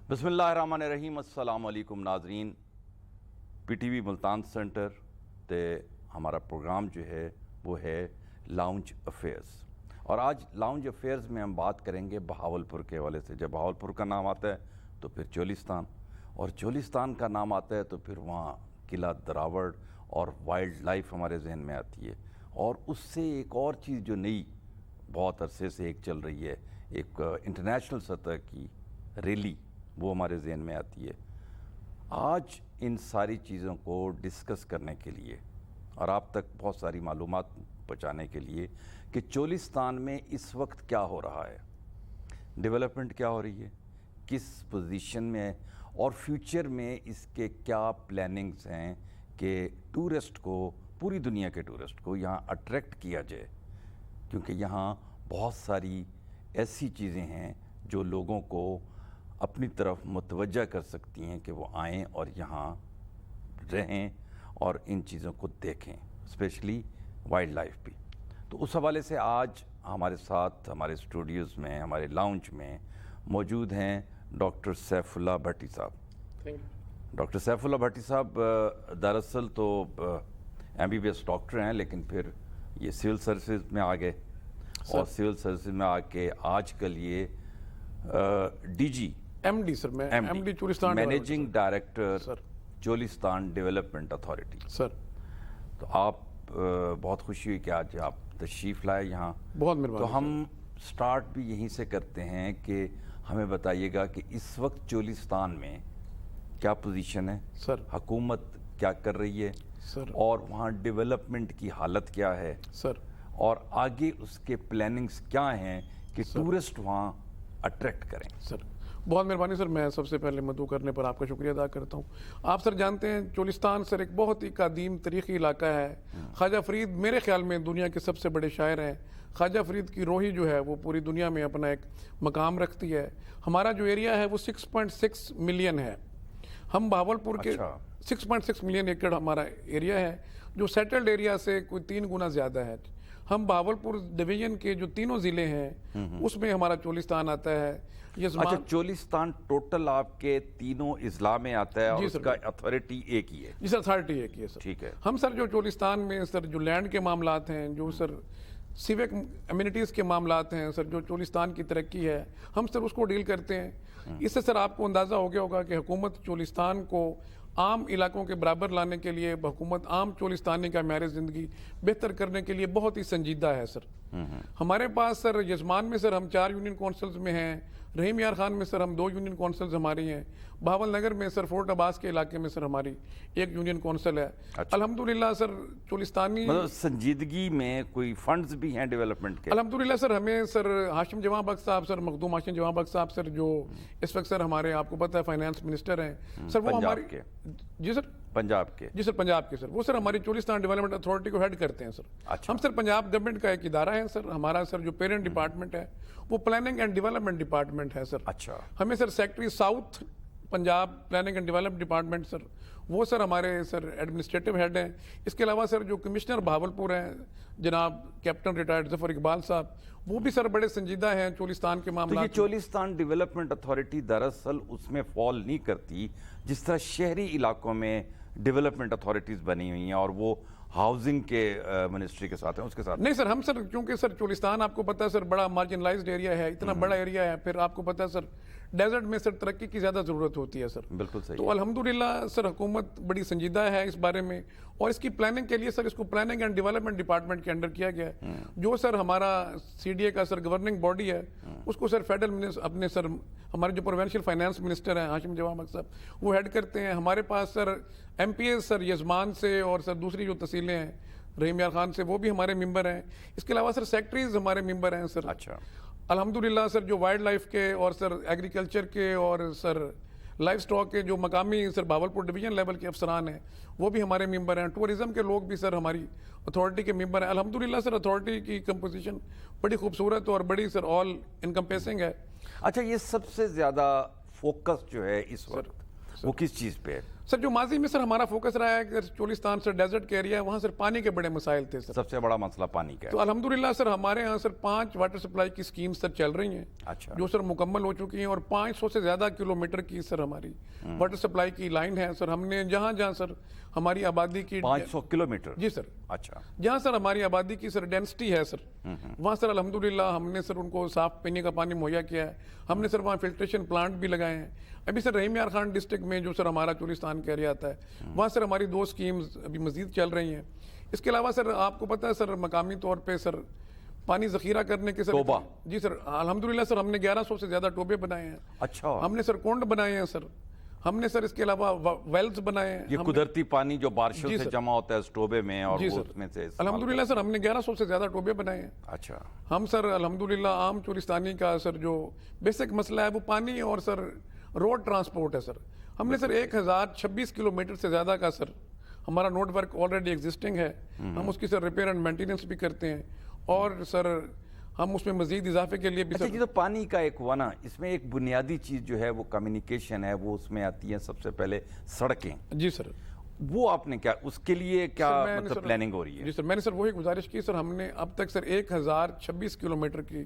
بسم اللہ الرحمن الرحیم. السلام علیکم ناظرین. P T V Multan centre تے ہمارا پروگرام جو ہے وہ ہے لاؤنج افیئرز، اور آج لاؤنج افیئرز میں ہم بات کریں گے بہاولپور کے حوالے سے. جب بہاولپور کا نام آتا ہے تو پھر چولستان، اور چولستان کا نام آتا ہے تو پھر وہاں قلعہ دراوڑ اور وائلڈ لائف ہمارے ذہن میں آتی ہے. اور اس سے ایک اور چیز جو نئی بہت عرصے سے ایک چل رہی ہے، ایک انٹرنیشنل سطح کی ریلی، وہ ہمارے ذہن میں آتی ہے. آج ان ساری چیزوں کو ڈسکس کرنے کے لیے اور آپ تک بہت ساری معلومات پہنچانے کے لیے کہ چولستان میں اس وقت کیا ہو رہا ہے، ڈیولپمنٹ کیا ہو رہی ہے، کس پوزیشن میں ہے، اور فیوچر میں اس کے کیا پلاننگز ہیں کہ ٹورسٹ کو، پوری دنیا کے ٹورسٹ کو یہاں اٹریکٹ کیا جائے، کیونکہ یہاں بہت ساری ایسی چیزیں ہیں جو لوگوں کو اپنی طرف متوجہ کر سکتی ہیں کہ وہ آئیں اور یہاں رہیں اور ان چیزوں کو دیکھیں، اسپیشلی وائلڈ لائف بھی. تو اس حوالے سے آج ہمارے ساتھ ہمارے اسٹوڈیوز میں، ہمارے لاؤنج میں موجود ہیں ڈاکٹر سیف اللہ بھٹی صاحب. ڈاکٹر سیف اللہ بھٹی صاحب دراصل تو MBBS ڈاکٹر ہیں، لیکن پھر یہ سول سروسز میں آ گئے، اور سول سروسز میں آ کے آج کل یہ DG MD سر، میں MD Cholistan managing director Cholistan development authority sir. تو آپ بہت خوشی ہوئی کہ آج آپ تشریف لائے یہاں. بہت مہربانی. تو ہم سٹارٹ بھی یہیں سے کرتے ہیں کہ ہمیں بتائیے گا کہ اس وقت چولستان میں کیا پوزیشن ہے سر، حکومت کیا کر رہی ہے سر، اور وہاں ڈیولپمنٹ کی حالت کیا ہے سر، اور آگے اس کے پلاننگز کیا ہیں کہ ٹورسٹ وہاں اٹریکٹ کریں. سر بہت مہربانی سر. میں سب سے پہلے مدعو کرنے پر آپ کا شکریہ ادا کرتا ہوں. آپ سر جانتے ہیں چولستان سر ایک بہت ہی قدیم تاریخی علاقہ ہے. خواجہ فرید میرے خیال میں دنیا کے سب سے بڑے شاعر ہیں. خواجہ فرید کی روحی جو ہے وہ پوری دنیا میں اپنا ایک مقام رکھتی ہے. ہمارا جو ایریا ہے وہ 6.6 ملین ہے. ہم بہاولپور کے 6.6 ملین ایکڑ ہمارا ایریا ہے، جو سیٹلڈ ایریا سے کوئی 3 گنا زیادہ ہے. ہم بہاولپور ڈویژن کے جو تینوں ضلع ہیں اس میں ہمارا چولستان آتا ہے. اچھا، چولستان ٹوٹل آپ کے تینوں اضلاع میں آتا ہے اور اس کا اتھارٹی ایک ہی ہے؟ جی سر، اتھارٹی ایک ہی ہے سر. ٹھیک ہے. ہم سر جو چولستان میں سر جو لینڈ کے معاملات ہیں، جو سر سیوک امینٹیز کے معاملات ہیں سر، جو چولستان کی ترقی ہے، ہم سر اس کو ڈیل کرتے ہیں. اس سے سر آپ کو اندازہ ہو گیا ہوگا کہ حکومت چولستان کو عام علاقوں کے برابر لانے کے لیے، حکومت عام چولستانی کا معیار زندگی بہتر کرنے کے لیے بہت ہی سنجیدہ ہے سر. ہمارے پاس سر یزمان میں سر ہم 4 یونین کونسلز میں ہیں. رحیم یار خان میں سر ہم 2 یونین کونسلز ہماری ہیں. بہاول نگر میں سر فورٹ عباس کے علاقے میں سر ہماری 1 یونین کونسل ہے. الحمدللہ سر چولستانی مطلب سنجیدگی میں کوئی فنڈز بھی ہیں ڈیولپمنٹ کے؟ الحمدللہ سر ہمیں سر ہاشم جوان بخش صاحب، سر مخدوم ہاشم جوان بخش صاحب سر، جو اس وقت سر ہمارے آپ کو پتہ ہے فائنانس منسٹر ہیں سر، وہ ہماری جی سر پنجاب کے، جی سر پنجاب کے سر، وہ سر ہماری چولستان ڈیولپمنٹ اتھارٹی کو ہیڈ کرتے ہیں سر. ہم سر پنجاب گورنمنٹ کا ایک ادارہ ہے سر. ہمارا سر جو پیرنٹ ڈپارٹمنٹ ہے وہ پلاننگ اینڈ ڈیولپمنٹ ڈپارٹمنٹ ہے سر. اچھا. ہمیں sir secretary south Punjab planning and development department sir, وہ سر ہمارے سر ایڈمنسٹریٹو ہیڈ ہیں. اس کے علاوہ سر جو کمشنر بہاولپور ہیں جناب کیپٹن ریٹائرڈ ظفر اقبال صاحب، وہ بھی سر بڑے سنجیدہ ہیں چولستان کے معاملات. یہ چولستان ڈیولپمنٹ اتھارٹی دراصل اس میں فال نہیں کرتی جس طرح شہری علاقوں میں ڈیولپمنٹ اتھارٹیز بنی ہوئی ہیں اور وہ ہاؤسنگ کے منسٹری کے ساتھ ہیں، اس کے ساتھ نہیں سر. ہم سر کیونکہ سر چولستان آپ کو پتہ ہے سر بڑا مارجنلائزڈ ایریا ہے، اتنا بڑا ایریا ہے، پھر آپ کو پتہ ہے سر ڈیزرٹ میں سر ترقی کی زیادہ ضرورت ہوتی ہے سر. بالکل صحیح. تو الحمدللہ سر حکومت بڑی سنجیدہ ہے اس بارے میں، اور اس کی پلاننگ کے لیے سر اس کو پلاننگ اینڈ ڈیولپمنٹ ڈپارٹمنٹ کے انڈر کیا گیا ہے. جو سر ہمارا CDA کا سر گورننگ باڈی ہے اس کو سر فیڈرل اپنے سر ہمارے جو پروونشل فائنانس منسٹر ہیں ہاشم جوان بخش صاحب، وہ ہیڈ کرتے ہیں. ہمارے پاس سر MPs سر یزمان سے اور سر دوسری جو تحصیلیں ہیں رحیم یار خان سے، وہ بھی ہمارے ممبر ہیں. اس کے علاوہ سر سیکٹریز ہمارے ممبر ہیں سر. اچھا. الحمدللہ سر جو وائلڈ لائف کے اور سر ایگریکلچر کے اور سر لائف سٹاک کے جو مقامی سر بہاولپور ڈویژن لیول کے افسران ہیں وہ بھی ہمارے ممبر ہیں. ٹورزم کے لوگ بھی سر ہماری اتھارٹی کے ممبر ہیں. الحمدللہ سر اتھارٹی کی کمپوزیشن بڑی خوبصورت اور بڑی سر آل انکمپیسنگ ہے. اچھا، یہ سب سے زیادہ فوکس جو ہے اس وقت وہ کس چیز پہ ہے؟ سر جو ماضی میں سر ہمارا فوکس رہا ہے کہ چولستان سر ڈیزرٹ کا ایریا ہے، وہاں سر پانی کے بڑے مسائل تھے سر. سب سے بڑا مسئلہ پانی کا ہے. تو الحمدللہ سر ہمارے ہاں سر 5 واٹر سپلائی کی اسکیم سر چل رہی ہیں اچھا. جو سر مکمل ہو چکی ہیں، اور 500 سے زیادہ کلومیٹر کی سر ہماری واٹر سپلائی کی لائن ہے سر. ہم نے جہاں جہاں سر ہماری آبادی کی 500 کلومیٹر. جی سر. اچھا. جہاں سر ہماری آبادی کی سر ڈینسٹی ہے سر، وہاں سر الحمدللہ ہم نے سر ان کو صاف پینے کا پانی مہیا کیا ہے. ہم نے سر وہاں فلٹریشن پلانٹ بھی لگائے ہیں. ابھی سر رحیم یار خان ڈسٹرکٹ میں جو سر ہمارا چولستان کا ایریا آتا ہے، وہاں سر ہماری 2 اسکیمز ابھی مزید چل رہی ہیں. اس کے علاوہ سر آپ کو پتہ ہے سر مقامی طور پہ سر پانی ذخیرہ کرنے کے سر ٹوبہ. جی سر الحمدللہ سر ہم نے 1100 سے زیادہ ٹوبے بنائے ہیں. اچھا. ہم نے سر کونڈ بنائے ہیں سر. ہم نے سر اس کے علاوہ ویلز بنائے ہیں. یہ قدرتی پانی جو بارشوں سے جمع ہوتا ہے اس ٹوبے میں اور اس میں سے الحمدللہ سر ہم نے 1100 سے زیادہ ٹوبے بنائے ہیں. اچھا. ہم سر الحمدللہ عام چولستانی کا سر جو بیسک مسئلہ ہے وہ پانی اور سر روڈ ٹرانسپورٹ ہے سر. ہم نے سر 1026 کلومیٹر سے زیادہ کا سر ہمارا نیٹ ورک آلریڈی ایگزسٹنگ ہے. ہم اس کی سر ریپیئر اینڈ مینٹیننس بھی کرتے ہیں، اور سر ہم اس میں مزید اضافے کے لیے بھی اچھا. یہ تو پانی کا ایک ونا، اس میں ایک بنیادی چیز جو ہے وہ کمیونیکیشن ہے، وہ اس میں آتی ہے سب سے پہلے سڑکیں. جی سر. وہ آپ نے کیا اس کے لیے کیا مطلب پلاننگ ہو رہی ہے؟ جی سر میں نے سر وہی گزارش کی سر. ہم نے اب تک سر 1026 کلومیٹر کی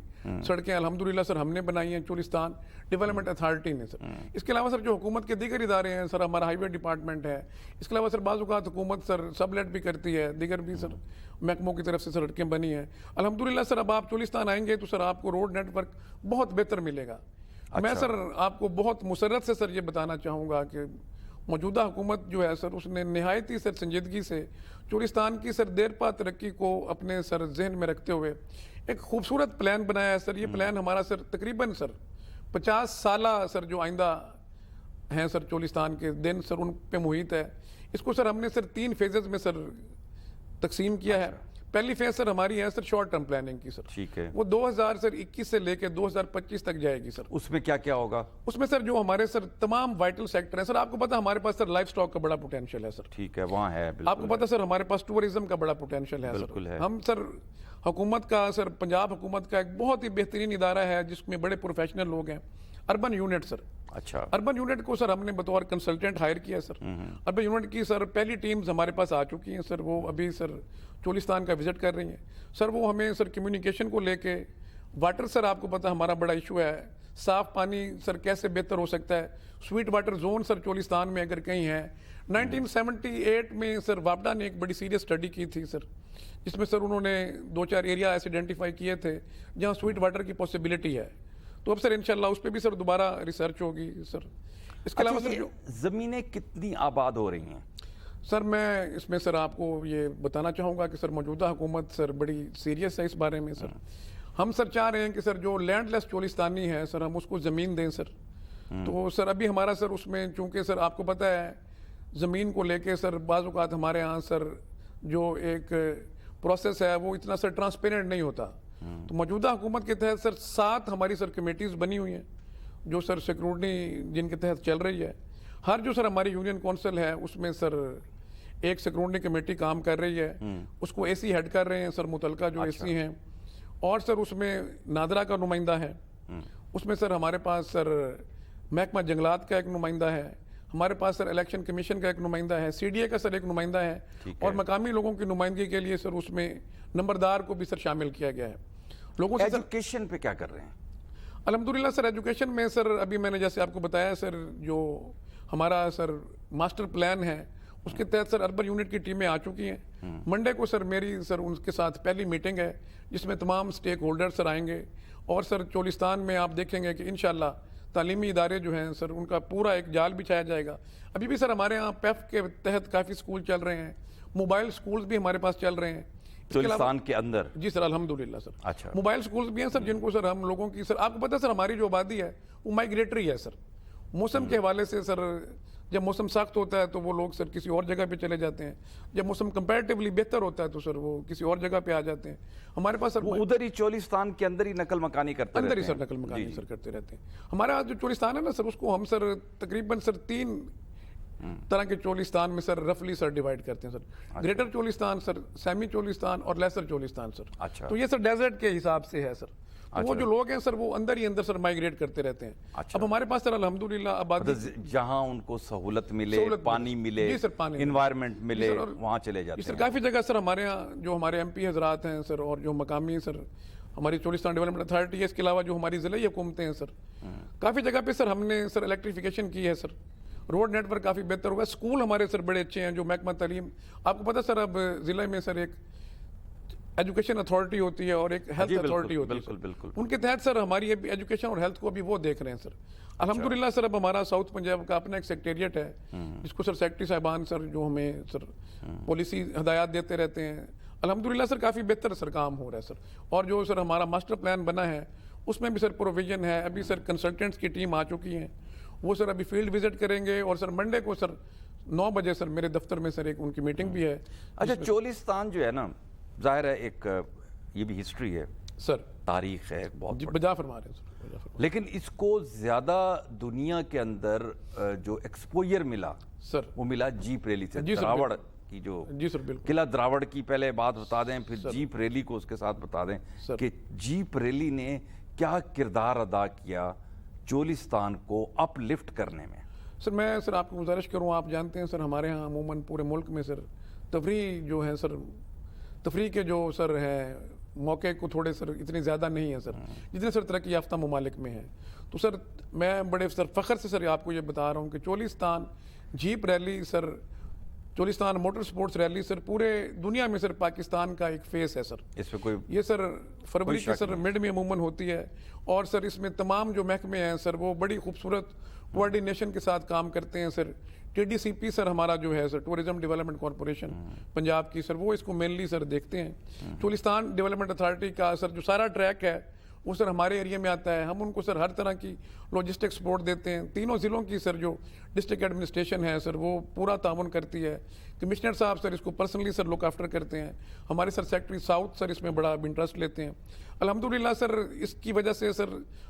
سڑکیں الحمدللہ سر ہم نے بنائی ہیں چولستان ڈیولپمنٹ اتھارٹی نے سر. اس کے علاوہ سر جو حکومت کے دیگر ادارے ہیں سر، ہمارا ہائی وے ڈپارٹمنٹ ہے. اس کے علاوہ سر بعض اوقات حکومت سر سب لیٹ بھی کرتی ہے، دیگر بھی سر محکموں کی طرف سے سڑکیں بنی ہیں الحمدللہ سر. اب آپ چولستان آئیں گے تو سر آپ کو روڈ نیٹ ورک بہت بہتر ملے گا. میں سر آپ کو بہت مسرت سے سر یہ بتانا چاہوں گا کہ موجودہ حکومت جو ہے سر اس نے نہایت ہی سر سنجیدگی سے چولستان کی سر دیرپا ترقی کو اپنے سر ذہن میں رکھتے ہوئے ایک خوبصورت پلان بنایا ہے سر. یہ پلان ہمارا سر تقریباً سر 50 سالہ سر جو آئندہ ہیں سر چولستان کے دن سر ان پہ محیط ہے. اس کو سر ہم نے سر 3 فیزز میں سر تقسیم کیا ہے. پہلی فیز سر ہماری ہے سر شارٹ ٹرم پلاننگ کی سر. ٹھیک ہے. وہ 2021 سے لے کے 2025 تک جائے گی سر. اس میں کیا کیا ہوگا؟ اس میں سر جو ہمارے سر تمام وائٹل سیکٹر ہیں سر. آپ کو پتا ہمارے پاس سر لائف سٹاک کا بڑا پوٹینشیل ہے سر. ٹھیک ہے. وہاں ہے. آپ کو پتا سر ہمارے پاس ٹورزم کا بڑا پوٹینشیل ہے سر. ہم سر حکومت کا سر پنجاب حکومت کا ایک بہت ہی بہترین ادارہ ہے جس میں بڑے پروفیشنل لوگ ہیں. اربن یونٹ سر. اچھا. اربن یونٹ کو سر ہم نے بطور کنسلٹنٹ ہائر کیا سر. اربن یونٹ کی سر پہلی ٹیمز ہمارے پاس آ چکی ہیں سر. وہ ابھی سر چولستان کا وزٹ کر رہی ہیں سر. وہ ہمیں سر کمیونیکیشن کو لے کے واٹر سر آپ کو پتا ہمارا بڑا ایشو ہے. صاف پانی سر کیسے بہتر ہو سکتا ہے. سویٹ واٹر زون سر چولستان میں اگر کہیں ہے 1978 میں سر واپڈا نے ایک بڑی سیریس اسٹڈی کی تھی سر، جس میں سر انہوں نے 2-4 ایریا ایسے آئیڈینٹیفائی کیے تھے جہاں سویٹ واٹر کی پاسبلٹی ہے. تو اب سر انشاءاللہ اس پہ بھی سر دوبارہ ریسرچ ہوگی سر. اس کے علاوہ سر جو زمینیں کتنی آباد ہو رہی ہیں سر، میں اس میں سر آپ کو یہ بتانا چاہوں گا کہ سر موجودہ حکومت سر بڑی سیریس ہے اس بارے میں سر. ہم سر چاہ رہے ہیں کہ سر جو لینڈ لیس چولستانی ہے سر ہم اس کو زمین دیں سر. تو سر ابھی ہمارا سر اس میں چونکہ سر آپ کو پتہ ہے زمین کو لے کے سر بعض اوقات ہمارے ہاں سر جو ایک پروسیس ہے وہ اتنا سر ٹرانسپیرنٹ نہیں ہوتا. تو موجودہ حکومت کے تحت سر 7 ہماری سر کمیٹیز بنی ہوئی ہیں جو سر سیکورٹی جن کے تحت چل رہی ہے. ہر جو سر ہماری یونین کونسل ہے اس میں سر ایک سیکورٹی کمیٹی کام کر رہی ہے. اس کو اے سی ہیڈ کر رہے ہیں سر متعلقہ جو اے سی ہیں. اور سر اس میں نادرا کا نمائندہ ہے. اس میں سر ہمارے پاس سر محکمہ جنگلات کا ایک نمائندہ ہے. ہمارے پاس سر الیکشن کمیشن کا ایک نمائندہ ہے. سی ڈی اے کا سر ایک نمائندہ ہے. اور مقامی لوگوں کی نمائندگی کے لیے سر اس میں نمبردار کو بھی سر شامل کیا گیا ہے. لوگوں سے ایجوکیشن پہ کیا کر رہے ہیں؟ الحمدللہ سر ایجوکیشن میں سر ابھی میں نے جیسے آپ کو بتایا سر جو ہمارا سر ماسٹر پلان ہے اس کے تحت سر اربن یونٹ کی ٹیمیں آ چکی ہیں. منڈے کو سر میری سر ان کے ساتھ پہلی میٹنگ ہے جس میں تمام سٹیک ہولڈر سر آئیں گے. اور سر چولستان میں آپ دیکھیں گے کہ انشاءاللہ تعلیمی ادارے جو ہیں سر ان کا پورا ایک جال بچھایا جائے گا. ابھی بھی سر ہمارے ہاں پیف کے تحت کافی سکول چل رہے ہیں. موبائل سکولز بھی ہمارے پاس چل رہے ہیں چولستان کے اندر. جی سر الحمدللہ سر. اچھا. موبائل سکولز بھی ہیں سر جن کو سر ہم لوگوں کی سر آپ کو پتہ ہے سر ہماری جو آبادی ہے وہ مائگریٹری ہے سر. موسم کے حوالے سے سر جب موسم سخت ہوتا ہے تو وہ لوگ سر کسی اور جگہ پہ چلے جاتے ہیں. جب موسم کمپیریٹیولی بہتر ہوتا ہے تو سر وہ کسی اور جگہ پہ آ جاتے ہیں. ہمارے پاس سر ادھر ہی چولستان کے اندر ہی نقل مکانی کرتے اندر ہی سر نقل مکانی سر کرتے رہتے ہیں. ہمارا جو چولستان ہے نا سر اس کو ہم سر تقریباً سر 3 طرح کے چولستان میں سر رفلی سر ڈیوائیڈ کرتے ہیں سر. گریٹر چولستان سر، سیمی چولستان اور لیسر چولستان سر. اچھا. تو یہ سر ڈیزرٹ کے حساب سے ہے سر. تو وہ جو لوگ ہیں سر وہ اندر ہی اندر سر مائگریٹ کرتے رہتے ہیں. اب ہمارے پاس سر الحمدللہ آبادی جہاں ان کو سہولت ملے, پانی ملے, جی سر, پانی انوائرمنٹ ملے, وہاں چلے جاتے سر. ہیں. کافی جگہ سر ہمارے یہاں جو ہمارے ایم پی حضرات ہیں سر اور جو مقامی سر ہماری چولستان ڈیولپمنٹ اتھارٹی ہے, اس کے علاوہ جو ہماری ضلعی حکومتیں ہیں سر, کافی جگہ پہ سر ہم نے سر الیکٹریفیکیشن کی ہے سر. روڈ نیٹ ورک کافی بہتر ہوا ہے. اسکول ہمارے سر بڑے اچھے ہیں. جو محکمہ تعلیم, آپ کو پتہ سر اب ضلع میں سر ایک ایجوکیشن اتھارٹی ہوتی ہے اور ایک ہیلتھ اتھارٹی ہوتی ہے. بالکل. ان کے تحت سر ہماری ایجوکیشن اور ہیلتھ کو ابھی وہ دیکھ رہے ہیں سر. الحمدللہ سر اب ہمارا ساؤتھ پنجاب کا اپنا ایک سیکریٹریٹ ہے, جس کو سر سیکرٹری صاحبان سر جو ہمیں سر پالیسی ہدایات دیتے رہتے ہیں. الحمدللہ سر کافی بہتر سر کام ہو رہا ہے سر. اور جو سر ہمارا ماسٹر پلان بنا ہے اس میں بھی سر پروویژن ہے. ابھی سر کنسلٹنٹس کی ٹیم آ چکی ہیں, وہ سر ابھی فیلڈ وزٹ کریں گے. اور سر منڈے کو سر 9 بجے سر میرے دفتر میں سر ایک ان کی میٹنگ بھی ہے. اچھا, چولستان جو ہے نا, ظاہر ہے ایک یہ بھی ہسٹری ہے سر, تاریخ ہے بہت بجا فرما رہے ہیں سر. لیکن اس کو زیادہ دنیا کے اندر جو ایکسپوئر ملا سر وہ ملا جیپ ریلی سے. دراوڑ کی جو جی سر بالکل. قلعہ دراوڑ کی پہلے بات بتا دیں, پھر جیپ ریلی کو اس کے ساتھ بتا دیں کہ جیپ ریلی نے کیا کردار ادا کیا چولستان کو اپ لفٹ کرنے میں. سر میں سر آپ کو گزارش کروں, آپ جانتے ہیں سر ہمارے ہاں عموماً پورے ملک میں سر تفریح جو ہے سر, تفریح کے جو سر ہے موقع کو تھوڑے سر اتنے زیادہ نہیں ہیں سر جتنے سر ترقی یافتہ ممالک میں ہیں. تو سر میں بڑے سر فخر سے سر آپ کو یہ بتا رہا ہوں کہ چولستان جیپ ریلی سر, چولستان موٹر سپورٹس ریلی سر پورے دنیا میں سر پاکستان کا ایک فیس ہے سر. اس پہ کوئی یہ سر فروری کے سر مڈ میں عموماً ہوتی ہے. اور سر اس میں تمام جو محکمے ہیں سر وہ بڑی خوبصورت کوآرڈینیشن کے ساتھ کام کرتے ہیں سر. ٹی ڈی سی پی سر ہمارا جو ہے سر ٹورزم ڈیولپمنٹ کارپوریشن پنجاب کی سر, وہ اس کو مینلی سر دیکھتے ہیں. چولستان ڈیولپمنٹ اتھارٹی کا سر جو سارا ٹریک ہے وہ سر ہمارے ایریا میں آتا ہے. ہم ان کو سر ہر طرح کی لاجسٹک سپورٹ دیتے ہیں. تینوں ضلعوں کی سر جو ڈسٹرکٹ ایڈمنسٹریشن ہے سر وہ پورا تعاون کرتی ہے. کمشنر صاحب سر اس کو پرسنلی سر لک آفٹر کرتے ہیں. ہمارے سر سیکرٹری ساؤتھ سر اس میں بڑا انٹرسٹ لیتے ہیں. الحمدللہ سر اس کی وجہ سے سر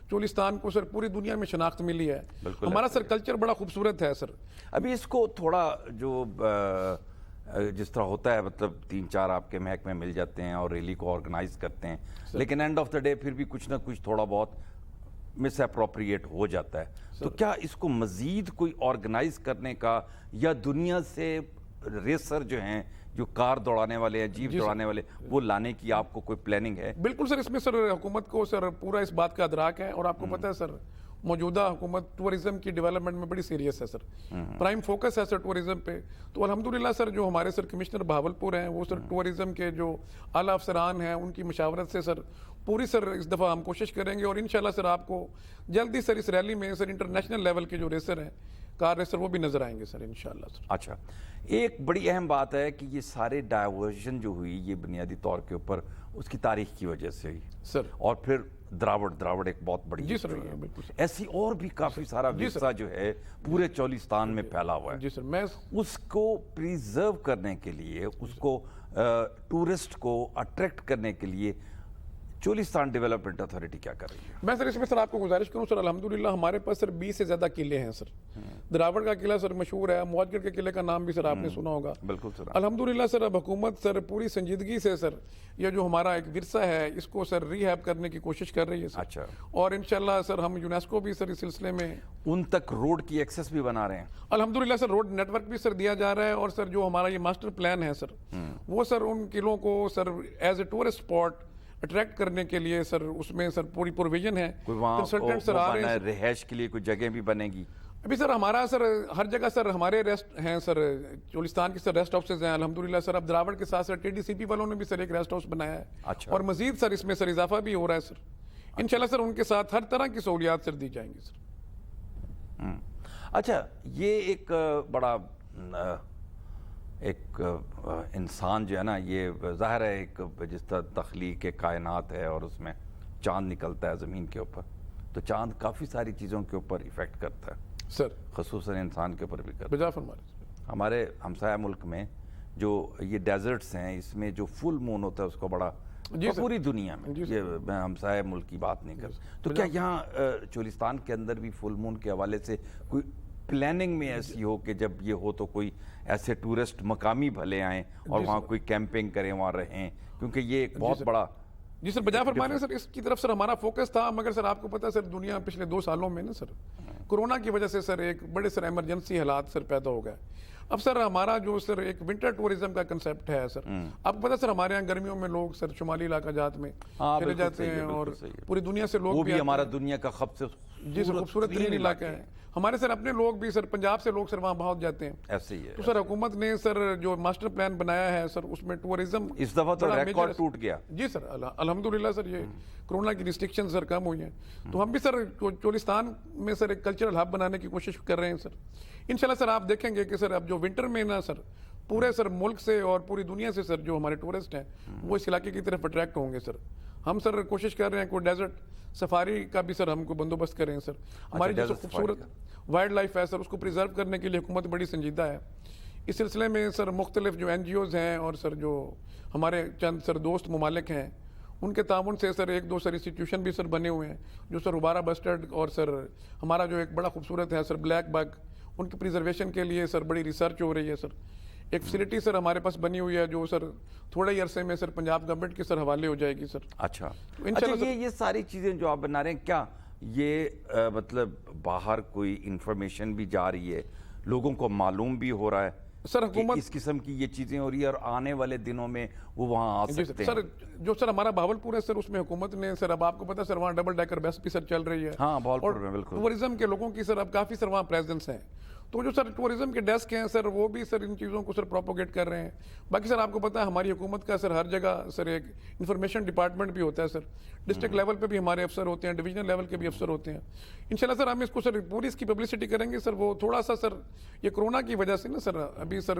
چولستان کو سر پوری دنیا میں شناخت ملی ہے. ہمارا سر کلچر بڑا خوبصورت ہے سر. ابھی اس کو تھوڑا جو جس طرح ہوتا ہے, مطلب 3-4 آپ کے محکمے مل جاتے ہیں اور ریلی کو آرگنائز کرتے ہیں, لیکن اینڈ آف دا ڈے پھر بھی کچھ نہ کچھ تھوڑا بہت مس اپروپریٹ ہو جاتا ہے. تو کیا اس کو مزید کوئی آرگنائز کرنے کا, یا دنیا سے ریسر جو ہیں جو کار دوڑانے والے ہیں, جیپ دوڑانے والے, وہ لانے کی آپ کو کوئی پلاننگ ہے؟ بالکل سر, اس میں سر حکومت کو سر پورا اس بات کا ادراک ہے. اور آپ کو پتہ ہے سر موجودہ حکومت ٹورزم کی ڈیولپمنٹ میں بڑی سیریس ہے سر. پرائم فوکس ہے سر ٹورزم پہ. تو الحمدللہ سر جو ہمارے سر کمشنر بہاولپور ہیں وہ سر ٹورزم کے جو اعلیٰ افسران ہیں ان کی مشاورت سے سر پوری سر اس دفعہ ہم کوشش کریں گے. اور انشاءاللہ سر آپ کو جلدی سر اس ریلی میں سر انٹرنیشنل لیول کے جو ریسر ہیں, کار ریسر, وہ بھی نظر آئیں گے سر انشاءاللہ سر. اچھا, ایک بڑی اہم بات ہے کہ یہ سارے ڈائیورژن جو ہوئی یہ بنیادی طور کے اوپر اس کی تاریخ کی وجہ سے ہوئی سر. اور پھر دراوڑ ایک بہت بڑی جی سر بالکل. ایسی اور بھی کافی سارا ورثہ جو ہے پورے چولستان میں پھیلا ہوا ہے. جی سر, میں اس کو پریزرو کرنے کے لیے, اس کو ٹورسٹ کو اٹریکٹ کرنے کے لیے چولستان ڈیولپمنٹ اتھارٹی کیا کر رہی ہے؟ میں سر اس میں سر آپ کو گزارش کروں سر, الحمدللہ ہمارے پاس سر 20 سے زیادہ قلعے ہیں سر. دراوڑ کا قلعہ سر مشہور ہے, موج گڑھ کے قلعے کا نام بھی سر آپ نے سنا ہوگا. بالکل سر. الحمدللہ سر اب حکومت سر پوری سنجیدگی سے سر یہ جو ہمارا ایک ورثہ ہے اس کو سر ری ہیب کرنے کی کوشش کر رہی ہے سر. اچھا. اور انشاءاللہ سر ہم یونیسکو بھی سر اس سلسلے میں ان تک روڈ کی ایکسس بھی بنا رہے ہیں. الحمدللہ سر روڈ نیٹ ورک بھی سر دیا جا رہا ہے. اور سر جو ہمارا یہ ماسٹر پلان ہے سر وہ سر ان قلعوں کو sir as a tourist spot attract کرنے کے لیے سر اس میں سر پوری پروویژن ہے. کنسلٹنٹ سر آ رہے ہیں, رہائش کے لیے کوئی جگہ بھی بنے گی ابھی سر ہمارا سر ہر جگہ سر ہمارے ریسٹ ہیں سر. چولستان کی سر ریسٹ ہاؤسز ہیں الحمدللہ سر. اب دراوڑ کے ساتھ سر ٹی ڈی سی پی والوں نے بھی سر ایک ریسٹ ہاؤس بنایا ہے. اچھا. اور مزید سر اس میں سر اضافہ بھی ہو رہا ہے سر. انشاءاللہ سر ان کے ساتھ ہر طرح کی سہولیات سر دی جائیں گی سر. اچھا, یہ ایک بڑا ایک انسان جو ہے نا, یہ ظاہر ہے ایک جس طرح تخلیق کائنات ہے اور اس میں چاند نکلتا ہے زمین کے اوپر, تو چاند کافی ساری چیزوں کے اوپر ایفیکٹ کرتا ہے سر, خصوصاً انسان کے اوپر بھی کرتا ہے. بجا فرما رہے ہیں. ہمارے ہمسایہ ملک میں جو یہ ڈیزرٹس ہیں اس میں جو فل مون ہوتا ہے اس کو بڑا پوری دنیا میں, یہ میں ہمسایہ ملک کی بات نہیں کرتا, تو کیا یہاں چولستان کے اندر بھی فل مون کے حوالے سے کوئی پلاننگ میں ایسی ہو کہ جب یہ ہو تو کوئی ایسے ٹورسٹ مقامی بھلے آئیں اور وہاں کوئی کیمپنگ کریں, وہاں رہیں, کیونکہ یہ ایک بہت بڑا جی سر بجائے فرمانے سر اس کی طرف سر ہمارا فوکس تھا، مگر سر آپ کو پتا ہے سر دنیا پچھلے 2 سالوں میں نا سر کورونا کی وجہ سے سر ایک بڑے سر ایمرجنسی حالات سر پیدا ہو گئے. اب سر ہمارا جو سر ایک ونٹر ٹورزم کا کنسیپٹ ہے سر، آپ کو پتا سر ہمارے یہاں گرمیوں میں لوگ سر شمالی علاقہ جات میں چلے جاتے ہیں اور پوری دنیا سے لوگ وہ بھی ہمارا دنیا کا جی سر خوبصورت ترین علاقہ ہے. ہمارے سر اپنے لوگ بھی سر پنجاب سے لوگ سر وہاں بہت جاتے ہیں. ایسے ہی ہے. تو سر حکومت نے سر جو ماسٹر پلان بنایا ہے سر اس میں ٹورزم اس دفعہ تو ریکارڈ ٹوٹ گیا. جی سر الحمدللہ سر یہ کورونا کی ریسٹرکشن سر کم ہوئی ہیں. تو ہم بھی سر چولستان میں سر ایک کلچرل ہب بنانے کی کوشش کر رہے ہیں سر. انشاءاللہ سر آپ دیکھیں گے کہ سر اب جو ونٹر میں نا سر پورے سر ملک سے اور پوری دنیا سے سر جو ہمارے ٹورسٹ ہیں وہ اس علاقے کی طرف اٹریکٹ ہوں گے سر. ہم سر کوشش کر رہے ہیں کوئی ڈیزرٹ سفاری کا بھی سر ہم کو بندوبست کریں سر. ہماری جو خوبصورت وائلڈ لائف ہے سر اس کو پریزرو کرنے کے لیے حکومت بڑی سنجیدہ ہے. اس سلسلے میں سر مختلف جو این جی اوز ہیں اور سر جو ہمارے چند سر دوست ممالک ہیں ان کے تعاون سے سر 1-2 سر انسٹیٹیوشن بھی سر بنے ہوئے ہیں جو سر غبارہ بسٹرڈ اور سر ہمارا جو ایک بڑا خوبصورت ہے سر بلیک بگ ان کی پریزرویشن کے لیے سر بڑی ریسرچ ہو رہی ہے سر. ایک فیسلٹی سر ہمارے پاس بنی ہوئی ہے جو سر تھوڑے ہی عرصے میں سر پنجاب گورنمنٹ کے سر حوالے ہو جائے گی سر. اچھا یہ ساری چیزیں جو آپ بنا رہے ہیں کیا یہ مطلب باہر کوئی انفارمیشن بھی جا رہی ہے، لوگوں کو معلوم بھی ہو رہا ہے سر حکومت اس قسم کی یہ چیزیں ہو رہی ہے اور آنے والے دنوں میں وہ وہاں آ سکتے ہیں؟ سر جو سر ہمارا بہاولپور ہے سر اس میں حکومت نے سر اب آپ کو پتا سر وہاں ڈبل ڈیکر بس بھی سر چل رہی ہے. ہاں بہاولپور میں بالکل. ٹورزم کے لوگوں کی سر اب کافی سر وہاں پریزنس ہیں. تو جو سر ٹورزم کے ڈیسک ہیں سر وہ بھی سر ان چیزوں کو سر پروپوگیٹ کر رہے ہیں. باقی سر آپ کو پتا ہے ہماری حکومت کا سر ہر جگہ سر ایک انفارمیشن ڈپارٹمنٹ بھی ہوتا ہے سر. ڈسٹرکٹ لیول پہ بھی ہمارے افسر ہوتے ہیں، ڈویژنل لیول کے بھی افسر ہوتے ہیں. انشاءاللہ سر ہم اس کو سر پوری اس کی پبلسٹی کریں گے سر. وہ تھوڑا سا سر یہ کورونا کی وجہ سے نا سر ابھی سر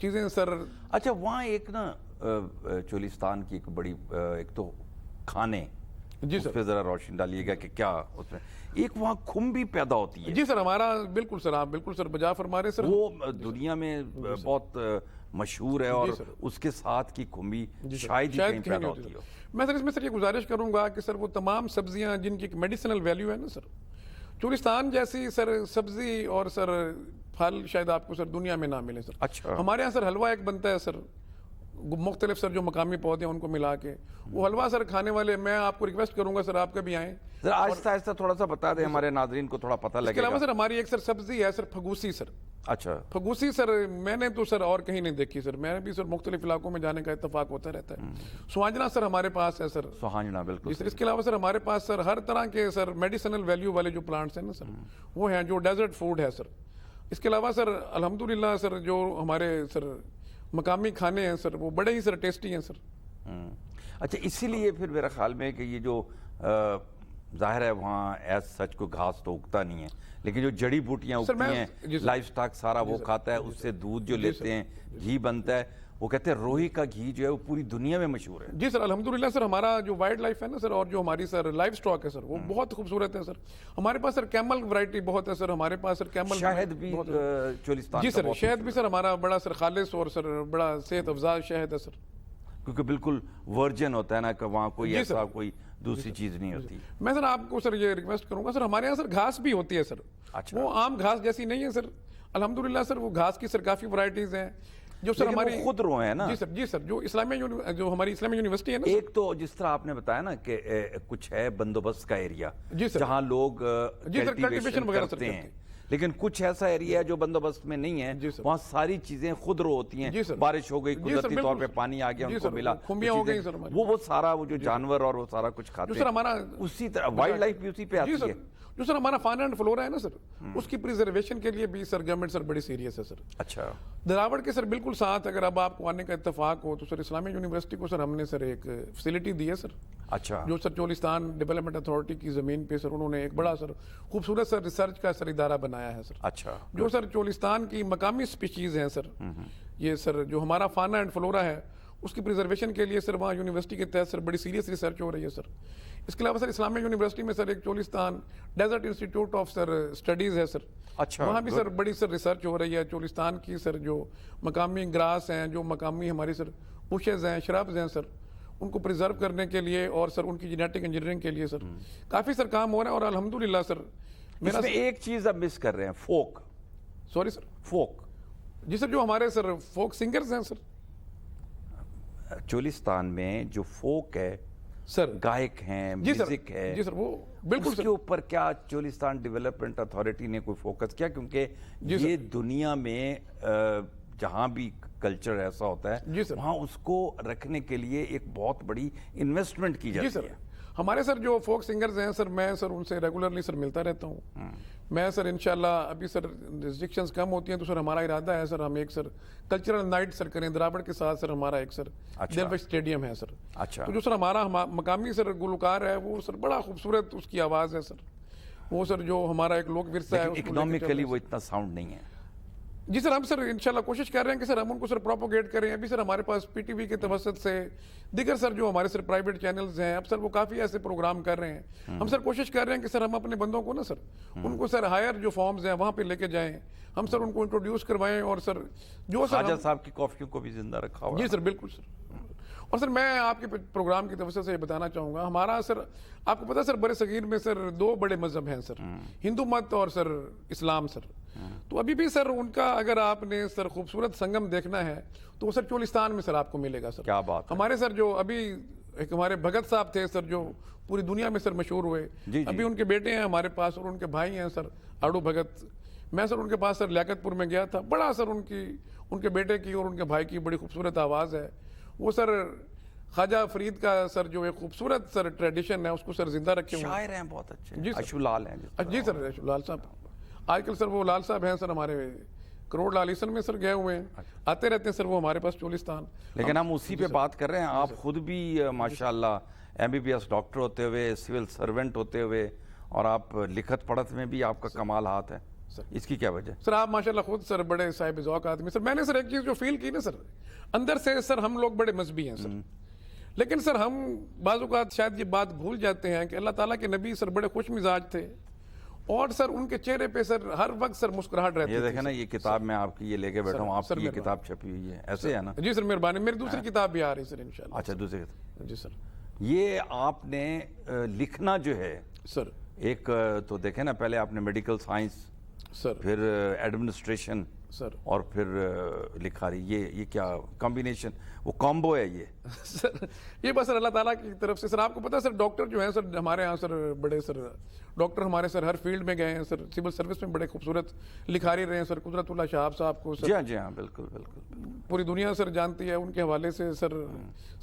چیزیں سر اچھا وہاں ایک نا چولستان کی ایک بڑی ایک تو کھانے جی اس پہ ذرا روشن ڈالیے گا کہ کیا اس میں ایک وہاں کھم بھی پیدا ہوتی ہے. جی سر ہمارا بالکل سر آپ بالکل سر بجا فرما رہے سر. وہ دنیا میں بہت مشہور ہے اور اس کے ساتھ کی کھمبی شاید ہی کہیں پیدا ہوتی ہو. میں سر اس میں سر یہ گزارش کروں گا کہ سر وہ تمام سبزیاں جن کی ایک میڈیسنل ویلیو ہے نا سر چولستان جیسی سر سبزی اور سر پھل شاید آپ کو سر دنیا میں نہ ملے سر. اچھا ہمارے یہاں سر حلوہ ایک بنتا ہے سر مختلف سر جو مقامی پودے ہیں ان کو ملا کے وہ حلوہ سر کھانے والے میں آپ کو ریکویسٹ کروں گا سر آپ کبھی آئیں ذرا آہستہ آہستہ تھوڑا سا بتا دیں ہمارے ناظرین کو تھوڑا پتہ اس کے لگے علاوہ گا. سر ہماری ایک سر سبزی ہے سر پھگوسی سر. اچھا پھگوسی سر میں نے تو سر اور کہیں نہیں دیکھی سر. میں بھی سر مختلف علاقوں میں جانے کا اتفاق ہوتا رہتا ہے. سوانجنا سر ہمارے پاس ہے سر. سوہانجنا بالکل. اس کے علاوہ سر ہمارے پاس سر ہر طرح کے سر میڈیسنل ویلیو والے جو پلانٹس ہیں نا سر وہ ہیں جو ڈیزرٹ فوڈ ہے سر. اس کے علاوہ سر الحمدللہ سر جو ہمارے سر مقامی کھانے ہیں سر وہ بڑے ہی سر ٹیسٹی ہیں سر. اچھا اسی لیے پھر میرا خیال میں کہ یہ جو ظاہر ہے وہاں ایز سچ کو گھاس تو اگتا نہیں ہے لیکن جو جڑی بوٹیاں اگتی ہیں لائف سٹاک سارا وہ کھاتا ہے. اس سے دودھ جو لیتے ہیں گھی بنتا ہے. وہ کہتے ہیں روہی کا گھی جو ہے وہ پوری دنیا میں مشہور ہے. جی سر الحمدللہ سر ہمارا جو وائلڈ لائف ہے نا سر اور جو ہماری سر لائف سٹاک ہے سر وہ بہت خوبصورت ہے سر. ہمارے پاس سر کیمل ورائٹی بہت ہے سر. ہمارے پاس سر کیمل شہد بھی چولستان جی سر شہد بھی سر ہمارا بڑا سر خالص اور سر بڑا صحت افزا شہد ہے سر کیونکہ بالکل ورجن ہوتا ہے نا کہ وہاں کوئی ایسا کوئی دوسری چیز نہیں ہوتی. میں سر آپ کو سر یہ ریکویسٹ کروں گا سر ہمارے یہاں سر گھاس بھی ہوتی ہے سر. وہ عام گھاس جیسی نہیں ہے سر الحمدللہ سر. وہ گھاس کی سر کافی ورائٹیز ہیں جو سر ہماری خود رو ہیں نا. جی سر جو اسلامیہ جو ہماری اسلامیہ یونیورسٹی ہے نا ایک تو جس طرح آپ نے بتایا نا کہ کچھ ہے بندوبست کا ایریا جہاں لوگ کلٹیویشن کرتے ہیں لیکن کچھ ایسا ایریا ہے جو بندوبست میں نہیں ہے وہاں ساری چیزیں خود رو ہوتی ہیں. بارش ہو گئی قدرتی طور پہ پانی آ گیا ان کو ملا وہ سارا وہ جو جانور اور وہ سارا کچھ کھاتے ہیں اسی طرح وائلڈ لائف بھی اسی پہ آتی ہے. جو سر ہمارا فانا اینڈ فلورا ہے نا سر اس کی پریزرویشن کے لیے بھی سر گورنمنٹ سر بڑی سیریس ہے سر. اچھا دراوڑ کے سر بالکل ساتھ اگر اب آپ کو آنے کا اتفاق ہو تو سر اسلامیہ یونیورسٹی کو سر ہم نے سر ایک فیسلٹی دی ہے سر. اچھا جو سر چولستان ڈیولپمنٹ اتھارٹی کی زمین پہ سر انہوں نے ایک بڑا سر خوبصورت سر ریسرچ کا سر ادارہ بنایا ہے سر. اچھا جو سر چولستان کی مقامی سپیشیز ہیں سر یہ سر جو ہمارا فانا اینڈ فلورا ہے اس کی پریزرویشن کے لیے سر وہاں یونیورسٹی کے تحت سر بڑی سیریس ریسرچ ہو رہی ہے سر. اس کے علاوہ سر اسلامیہ یونیورسٹی میں سر ایک Cholistan desert institute of sir studies ہے سر. اچھا وہاں بھی سر بڑی سر ریسرچ ہو رہی ہے چولستان کی سر جو مقامی گراس ہیں جو مقامی ہماری سر بشز ہیں شرابز ہیں سر ان کو پریزرو کرنے کے لیے اور سر ان کی جینیٹک انجینئرنگ کے لیے سر کافی سر کام ہو رہا ہے. اور الحمدللہ سر اس میں ایک چیز اب مس کر رہے ہیں فوک. سوری سر فوک جی سر جو ہمارے سر فوک سنگرز ہیں سر چولستان میں جو فوک ہے سر گائک ہیں، جی سر میوزک ہے، جی سر وہ بالکل اس کے اوپر کیا چولستان ڈیولپمنٹ اتھارٹی نے کوئی فوکس کیا؟ کیونکہ یہ دنیا میں جہاں بھی کلچر ایسا ہوتا ہے وہاں اس کو رکھنے کے لیے ایک بہت بڑی انویسٹمنٹ کی جاتی ہے. ہمارے سر جو فوک سنگرز ہیں سر، میں سر ان سے ریگولرلی سر ملتا رہتا ہوں. میں سر انشاءاللہ ابھی سر ریسٹرکشنز کم ہوتی ہیں تو سر ہمارا ارادہ ہے سر ہم ایک سر کلچرل نائٹ سر کریں دراوڑ کے ساتھ. سر ہمارا ایک سر دلوش اسٹیڈیم ہے سر. تو جو سر ہمارا مقامی سر گلوکار ہے وہ سر بڑا خوبصورت اس کی آواز ہے سر. وہ سر جو ہمارا ایک لوک ورثہ ہے اکنامکلی وہ اتنا ساؤنڈ نہیں ہے. جی سر ہم سر انشاءاللہ کوشش کر رہے ہیں کہ سر ہم ان کو سر پروپوگیٹ کریں. ابھی سر ہمارے پاس پی ٹی وی کے توسط سے دیگر سر جو ہمارے سر پرائیویٹ چینلز ہیں اب سر وہ کافی ایسے پروگرام کر رہے ہیں. ہم سر کوشش کر رہے ہیں کہ سر ہم اپنے بندوں کو نا سر ان کو سر ہائر جو فارمز ہیں وہاں پہ لے کے جائیں. ہم سر ان کو انٹروڈیوس کروائیں اور سر جو سر خواجہ صاحب کی کافیوں کو بھی زندہ رکھا ہوا. جی سر بالکل سر. اور سر میں آپ کے پروگرام کی توسط سے یہ بتانا چاہوں گا ہمارا سر آپ کو پتا سر برِ صغیر میں سر 2 بڑے مذہب ہیں سر، ہندو مت اور سر اسلام سر. تو ابھی بھی سر ان کا اگر آپ نے سر خوبصورت سنگم دیکھنا ہے تو وہ سر چولستان میں سر آپ کو ملے گا سر. کیا بات. ہمارے سر جو ابھی ایک ہمارے بھگت صاحب تھے سر جو پوری دنیا میں سر مشہور ہوئے. ابھی ان کے بیٹے ہیں ہمارے پاس اور ان کے بھائی ہیں سر آڑو بھگت. میں سر ان کے پاس سر لیاقت پور میں گیا تھا. بڑا سر ان کے بیٹے کی اور ان کے بھائی کی بڑی خوبصورت آواز ہے. وہ سر خواجہ فرید کا سر جو ایک خوبصورت سر ٹریڈیشن ہے اس کو سر زندہ رکھے ہوئے. شاعر ہیں بہت اچھے. جی اشو لال ہیں. جی سر اشو لال صاحب. آج کل سر وہ لال صاحب ہیں سر ہمارے کروڑ لالیسن میں سر گئے ہوئے ہیں. آتے رہتے ہیں سر وہ ہمارے پاس چولستان. لیکن ہم اسی پہ بات کر رہے ہیں. آپ خود بھی ماشاءاللہ MBBS ڈاکٹر ہوتے ہوئے سول سرونٹ ہوتے ہوئے اور آپ لکھت پڑھت میں بھی آپ کا کمال ہاتھ ہے. اس کی کیا وجہ؟ سر آپ ماشاءاللہ خود سر بڑے صاحب ذوق آدمی. سر میں نے سر ایک چیز جو فیل کی نا سر اندر سے سر ہم لوگ بڑے مذہبی ہیں سر. لیکن سر ہم بعض اوقات شاید یہ بات بھول جاتے ہیں کہ اللہ تعالیٰ کے نبی سر بڑے خوش مزاج تھے اور سر ان کے چہرے پہ سر ہر وقت سر مسکراہٹ رہتی ہے. یہ دیکھیں نا یہ کتاب میں آپ کی یہ لے کے بیٹھا ہوں. آپ کی یہ کتاب چھپی ہوئی ہے ایسے ہے نا؟ جی سر مہربانی. میری دوسری کتاب بھی آ رہی سر انشاءاللہ. اچھا دوسری کتاب. جی سر. یہ آپ نے لکھنا جو ہے سر ایک تو دیکھیں نا پہلے آپ نے میڈیکل سائنس سر پھر ایڈمنسٹریشن سر اور پھر لکھاری. یہ کیا کمبینیشن وہ کامبو ہے یہ سر؟ یہ بس سر اللہ تعالیٰ کی طرف سے. سر آپ کو پتا سر ڈاکٹر جو ہیں سر ہمارے ہاں سر بڑے سر ڈاکٹر ہمارے سر ہر فیلڈ میں گئے ہیں سر. سول سروس میں بڑے خوبصورت لکھاری رہے ہیں سر. قدرت اللہ شہاب صاحب کو سر جی ہاں بالکل بالکل پوری دنیا سر جانتی ہے. ان کے حوالے سے سر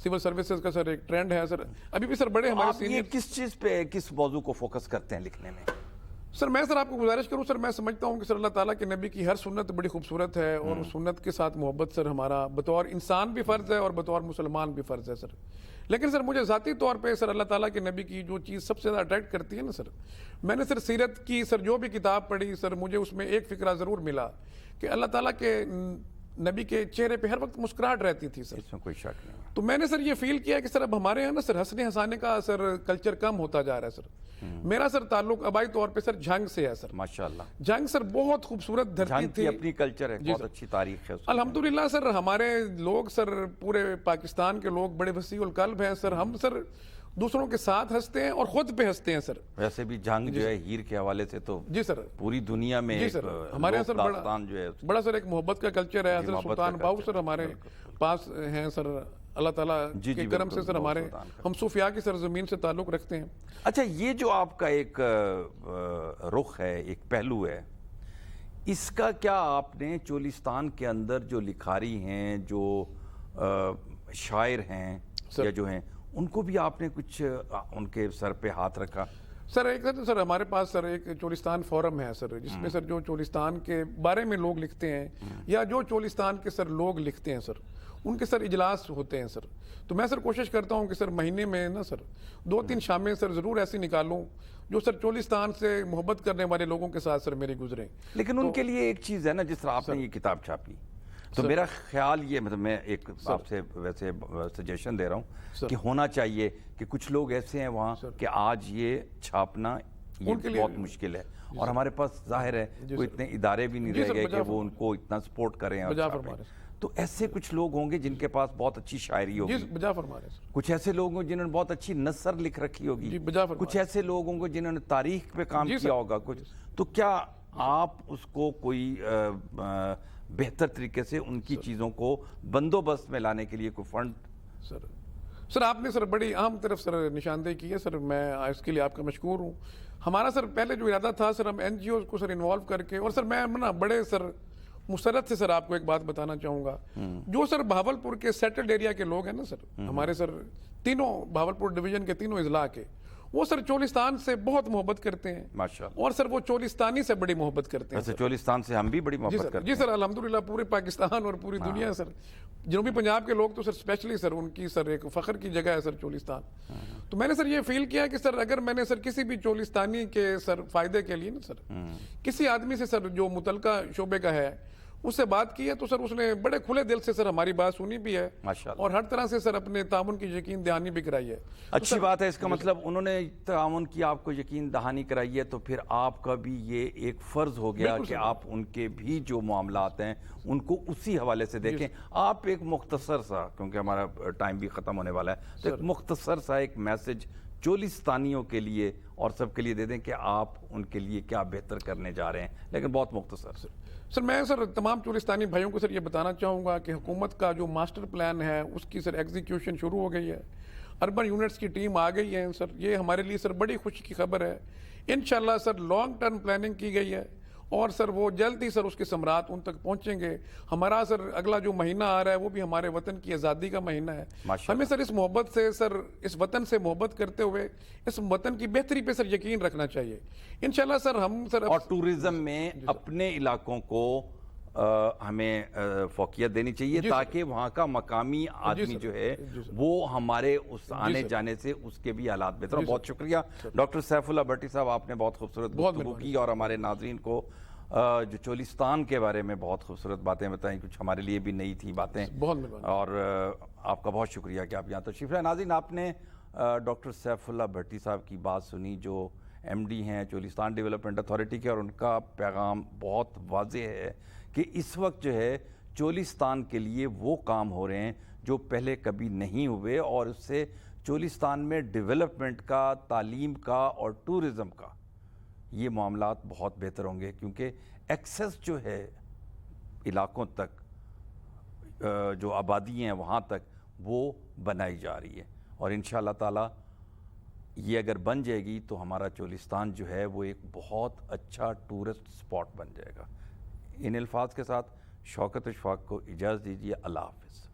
سول سروسز کا سر ایک ٹرینڈ ہے سر. ابھی بھی سر بڑے ہمارے سینئر. کس چیز پہ کس موضوع کو فوکس کرتے ہیں لکھنے میں؟ سر میں سر آپ کو گزارش کروں سر میں سمجھتا ہوں کہ سر اللہ تعالیٰ کے نبی کی ہر سنت بڑی خوبصورت ہے اور اس سنت کے ساتھ محبت سر ہمارا بطور انسان بھی فرض ہے اور بطور مسلمان بھی فرض ہے سر. لیکن سر مجھے ذاتی طور پہ سر اللہ تعالیٰ کے نبی کی جو چیز سب سے زیادہ اٹریکٹ کرتی ہے نا سر میں نے سر سیرت کی سر جو بھی کتاب پڑھی سر مجھے اس میں ایک فکرہ ضرور ملا کہ اللہ تعالیٰ کے نبی کے چہرے پہ ہر وقت مسکراہٹ رہتی تھی سر. اس میں کوئی شک نہیں. تو میں نے سر یہ فیل کیا کہ سر اب ہمارے یہاں نا سر ہنسنے ہنسانے کا سر کلچر کم ہوتا جا رہا ہے سر. میرا سر تعلق آبائی طور پہ سر جھنگ سے ہے سر. ماشاءاللہ جھنگ سر بہت خوبصورت دھرتی تھی. اپنی کلچر ہے بہت اچھی تاریخ ہے. الحمدللہ سر ہمارے لوگ سر پورے پاکستان کے لوگ بڑے وسیع القلب ہیں سر. ہم سر دوسروں کے ساتھ ہنستے ہیں اور خود پہ ہنستے ہیں سر. ویسے بھی جنگ جو ہے ہیر کے حوالے سے تو جی سر پوری دنیا میں جی سر ہمارے یہاں سر بڑا سر ایک محبت کا کلچر ہے. حضرت سلطان باہو سر ہمارے پاس ہیں سر. اللہ تعالیٰ کے کرم سے سر ہمارے ہم صوفیاء کی سر زمین سے تعلق رکھتے ہیں. اچھا یہ جو آپ کا ایک رخ ہے ایک پہلو ہے اس کا کیا آپ نے چولستان کے اندر جو لکھاری ہیں جو شاعر ہیں یا جو ہیں ان کو بھی آپ نے کچھ ان کے سر پہ ہاتھ رکھا؟ سر ایک سر ہمارے پاس سر ایک چولستان فورم ہے سر جس میں سر جو چولستان کے بارے میں لوگ لکھتے ہیں یا جو چولستان کے سر لوگ لکھتے ہیں سر ان کے سر اجلاس ہوتے ہیں سر. تو میں سر کوشش کرتا ہوں کہ سر مہینے میں نا سر 2-3 شامیں سر ضرور ایسی نکالوں جو سر چولستان سے محبت کرنے والے لوگوں کے ساتھ سر میری گزریں. لیکن ان کے لیے ایک چیز ہے نا جس طرح آپ نے یہ کتاب چھاپی تو میرا خیال یہ مطلب میں ایک آپ سے ویسے سجیشن دے رہا ہوں کہ ہونا چاہیے کہ کچھ لوگ ایسے ہیں وہاں کہ آج یہ چھاپنا یہ بہت مشکل ہے اور ہمارے پاس ظاہر ہے کوئی اتنے ادارے بھی نہیں رہ گئے کہ وہ ان کو اتنا سپورٹ کریں. تو ایسے کچھ لوگ ہوں گے جن کے پاس بہت اچھی شاعری ہوگی. کچھ ایسے لوگ ہوں جنہوں نے بہت اچھی نثر لکھ رکھی ہوگی. کچھ ایسے لوگ ہوں گے جنہوں نے تاریخ پہ کام کیا ہوگا. کچھ تو کیا آپ اس کو کوئی بہتر طریقے سے ان کی چیزوں کو بندوبست میں لانے کے لیے کوئی فنڈ؟ سر آپ نے سر بڑی اہم طرف سر نشاندہی کی ہے سر، میں اس کے لیے آپ کا مشکور ہوں. ہمارا سر پہلے جو ارادہ تھا سر، ہم این جی اوز کو سر انوالو کر کے، اور سر میں نا بڑے سر مسرت سے سر آپ کو ایک بات بتانا چاہوں گا. جو سر بہاولپور کے سیٹلڈ ایریا کے لوگ ہیں نا سر، ہمارے سر تینوں بہاولپور ڈویژن کے تینوں اضلاع کے، وہ سر چولستان سے بہت محبت کرتے ہیں، ماشاءاللہ. اور سر وہ چولستانی سے بڑی محبت کرتے ہیں. ویسے چولستان سے ہم بھی بڑی جی محبت سر، کرتے جی سر، الحمدللہ پورے پاکستان اور پوری دنیا سر، جنوبی پنجاب کے لوگ تو سر اسپیشلی سر ان کی سر ایک فخر کی جگہ ہے سر چولستان. تو میں نے سر یہ فیل کیا کہ سر اگر میں نے سر کسی بھی چولستانی کے سر فائدے کے لیے نا سر کسی آدمی سے سر جو متعلقہ شعبے کا ہے اس سے بات کی ہے، تو سر اس نے بڑے کھلے دل سے سر ہماری بات سنی بھی ہے، ماشاءاللہ. اور ہر طرح سے سر اپنے تعاون کی یقین دہانی بھی کرائی ہے. اچھی بات ہے. اس کا مطلب انہوں نے تعاون کی، آپ کو یقین دہانی کرائی ہے، تو پھر آپ کا بھی یہ ایک فرض ہو گیا کہ آپ ان کے بھی جو معاملات ہیں ان کو اسی حوالے سے دیکھیں. آپ ایک مختصر سا، کیونکہ ہمارا ٹائم بھی ختم ہونے والا ہے، تو ایک مختصر سا ایک میسج چولستانیوں کے لیے اور سب کے لیے دے دیں کہ آپ ان کے لیے کیا بہتر کرنے جا رہے ہیں، لیکن بہت مختصر. سر میں سر تمام چولستانی بھائیوں کو سر یہ بتانا چاہوں گا کہ حکومت کا جو ماسٹر پلان ہے اس کی سر ایگزیکیوشن شروع ہو گئی ہے. اربن یونٹس کی ٹیم آ گئی ہے سر، یہ ہمارے لیے سر بڑی خوشی کی خبر ہے. انشاءاللہ سر لانگ ٹرم پلاننگ کی گئی ہے، اور سر وہ جلد ہی سر اس کے ثمرات ان تک پہنچیں گے. ہمارا سر اگلا جو مہینہ آ رہا ہے وہ بھی ہمارے وطن کی آزادی کا مہینہ ہے. ہمیں سر اس محبت سے سر اس وطن سے محبت کرتے ہوئے اس وطن کی بہتری پہ سر یقین رکھنا چاہیے. انشاءاللہ سر ہم سر اور ٹورزم میں اپنے علاقوں کو ہمیں فوقیت دینی چاہیے تاکہ وہاں کا مقامی آدمی جو ہے وہ ہمارے اس آنے جانے سے اس کے بھی حالات بہتر ہوں. بہت شکریہ ڈاکٹر سیف اللہ بھٹی صاحب، آپ نے بہت خوبصورت گفتگو کی اور ہمارے ناظرین کو جو چولستان کے بارے میں بہت خوبصورت باتیں بتائیں، کچھ ہمارے لیے بھی نئی تھی باتیں، اور آپ کا بہت شکریہ کہ آپ یہاں تشریف لائے. ناظرین، آپ نے ڈاکٹر سیف اللہ بھٹی صاحب کی بات سنی جو ایم ڈی ہیں چولستان ڈیولپمنٹ اتھارٹی کے، اور ان کا پیغام بہت واضح ہے کہ اس وقت جو ہے چولستان کے لیے وہ کام ہو رہے ہیں جو پہلے کبھی نہیں ہوئے، اور اس سے چولستان میں ڈیولپمنٹ کا، تعلیم کا اور ٹورزم کا یہ معاملات بہت بہتر ہوں گے، کیونکہ ایکسس جو ہے علاقوں تک، جو آبادی ہیں وہاں تک، وہ بنائی جا رہی ہے. اور انشاءاللہ تعالی یہ اگر بن جائے گی تو ہمارا چولستان جو ہے وہ ایک بہت اچھا ٹورسٹ سپاٹ بن جائے گا. ان الفاظ کے ساتھ شوکت اشفاق کو اجازت دیجیے. اللہ حافظ.